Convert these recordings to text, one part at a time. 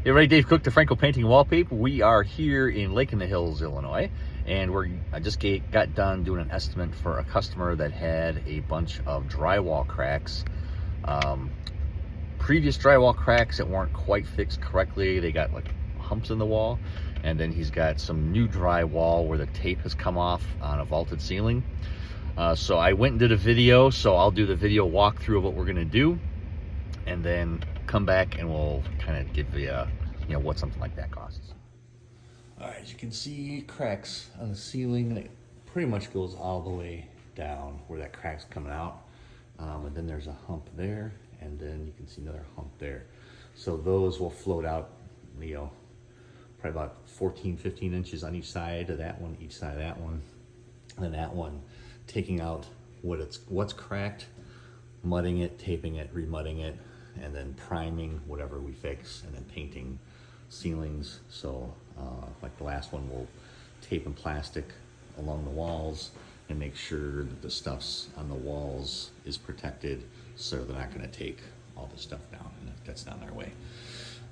Hey, everybody, Dave Cook, DeFranco Painting Wallpaper. We are here in Lake in the Hills, Illinois, and I just got done doing an estimate for a customer that had a bunch of drywall cracks. Previous drywall cracks that weren't quite fixed correctly. They got like humps in the wall, and then he's got some new drywall where the tape has come off on a vaulted ceiling. So I went and did a video, so I'll do the video walkthrough of what we're gonna do, and then come back and we'll kind of give you what something like that costs. All right, as you can see, cracks on the ceiling. It pretty much goes all the way down where that crack's coming out. And then there's a hump there, and then you can see another hump there. So those will float out, probably about 14, 15 inches on each side of that one, each side of that one. And then that one, taking out what's cracked, mudding it, taping it, remudding it, and then priming whatever we fix, and then painting ceilings. So like the last one, we'll tape and plastic along the walls and make sure that the stuff's on the walls is protected, so they're not going to take all the stuff down and it gets down their way.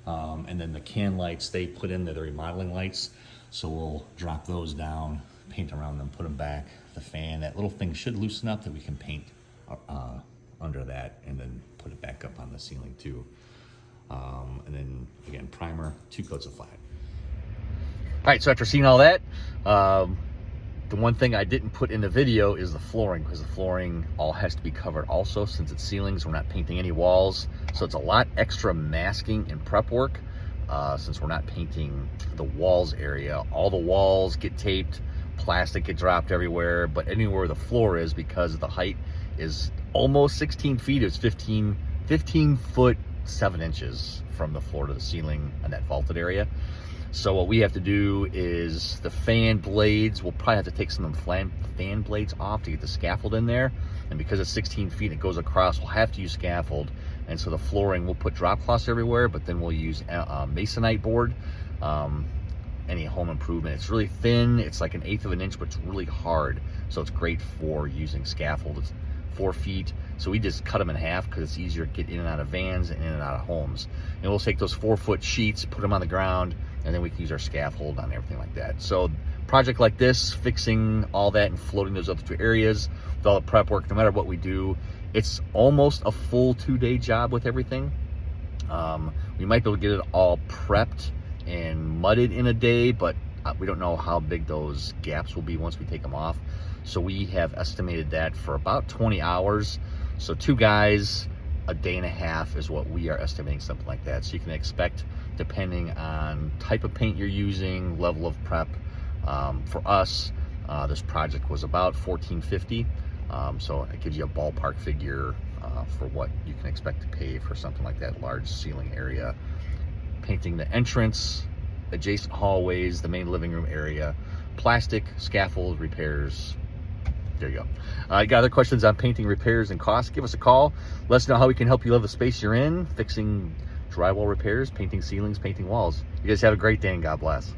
And then the can lights, they put in the remodeling lights, so we'll drop those down, paint around them, put them back. The fan, that little thing should loosen up that we can paint under that, and then put it back up on the ceiling too. And then again, primer, 2 coats of flat. All right, so after seeing all that, the one thing I didn't put in the video is the flooring, because the flooring all has to be covered also, since it's ceilings. We're not painting any walls, so it's a lot extra masking and prep work. Since we're not painting the walls area, all the walls get taped, plastic get dropped everywhere, but anywhere the floor is, because the height is almost 16 feet, it's 15 foot 7 inches from the floor to the ceiling on that vaulted area. So what we have to do is the fan blades, we'll probably have to take some of the fan blades off to get the scaffold in there. And because it's 16 feet, it goes across, we'll have to use scaffold. And so the flooring, we'll put drop cloths everywhere, but then we'll use Masonite board. Any home improvement. It's really thin, it's like 1/8 of an inch, but it's really hard. So it's great for using scaffold. It's 4 feet. So we just cut them in half because it's easier to get in and out of vans and in and out of homes. And we'll take those 4-foot sheets, put them on the ground, and then we can use our scaffold on everything like that. So project like this, fixing all that and floating those other 2 areas with all the prep work, no matter what we do, it's almost a full 2-day job with everything. We might be able to get it all prepped and mudded in a day, but we don't know how big those gaps will be once we take them off. So we have estimated that for about 20 hours. So 2 guys, a day and a half is what we are estimating, something like that. So you can expect, depending on type of paint you're using, level of prep. For us, this project was about $14.50. So it gives you a ballpark figure for what you can expect to pay for something like that large ceiling area. Painting the entrance, adjacent hallways, the main living room area, plastic, scaffold, repairs. There you go. You got other questions on painting, repairs, and costs? Give us a call. Let us know how we can help you love the space you're in, fixing drywall repairs, painting ceilings, painting walls. You guys have a great day, and God bless.